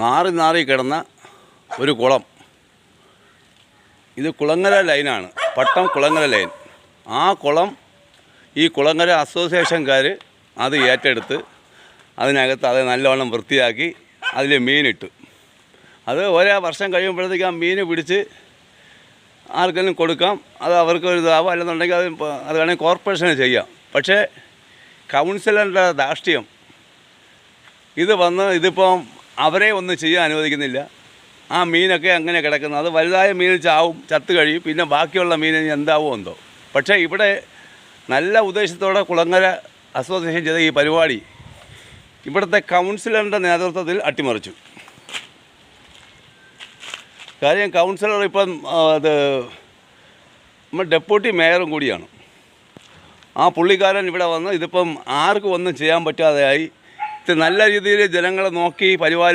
നാറി നാറി കിടന്ന ഒരു കുളം. ഇത് കുളങ്ങര ലൈനാണ്, പട്ടം കുളങ്ങര ലൈൻ. ആ കുളം ഈ കുളങ്ങര അസോസിയേഷൻകാർ അത് ഏറ്റെടുത്ത് അതിനകത്ത് അത് നല്ലവണ്ണം വൃത്തിയാക്കി അതിൽ മീനിട്ടു. അത് ഓരോ വർഷം കഴിയുമ്പോഴത്തേക്ക് ആ മീൻ പിടിച്ച് ആർക്കെങ്കിലും കൊടുക്കാം, അത് അവർക്ക് ഒരു ഇതാവും. അല്ലെന്നുണ്ടെങ്കിൽ അത് വേണമെങ്കിൽ കോർപ്പറേഷന് ചെയ്യാം. പക്ഷേ കൗൺസിലറിൻ്റെ ധാർഷ്ട്യം ഇതിപ്പം അവരെ ഒന്നും ചെയ്യാൻ അനുവദിക്കുന്നില്ല. ആ മീനൊക്കെ അങ്ങനെ കിടക്കുന്നു. അത് വലുതായ മീൻ ചാവും, ചത്ത് കഴിയും. പിന്നെ ബാക്കിയുള്ള മീൻ എന്താവോ എന്തോ. പക്ഷേ ഇവിടെ നല്ല ഉദ്ദേശത്തോടെ കുളങ്ങര അസോസിയേഷൻ ചെയ്ത ഈ പരിപാടി ഇവിടുത്തെ കൗൺസിലറിൻ്റെ നേതൃത്വത്തിൽ അട്ടിമറിച്ചു. കാര്യം കൗൺസിലർ ഇപ്പം അത് നമ്മൾ ഡെപ്യൂട്ടി മേയറും കൂടിയാണ്. ആ പുള്ളിക്കാരൻ ഇവിടെ വന്ന് ഇതിപ്പം ആർക്കും ഒന്നും ചെയ്യാൻ പറ്റാതെയായി. ഇത് നല്ല രീതിയിൽ ജനങ്ങളെ നോക്കി പരിപാലിച്ച്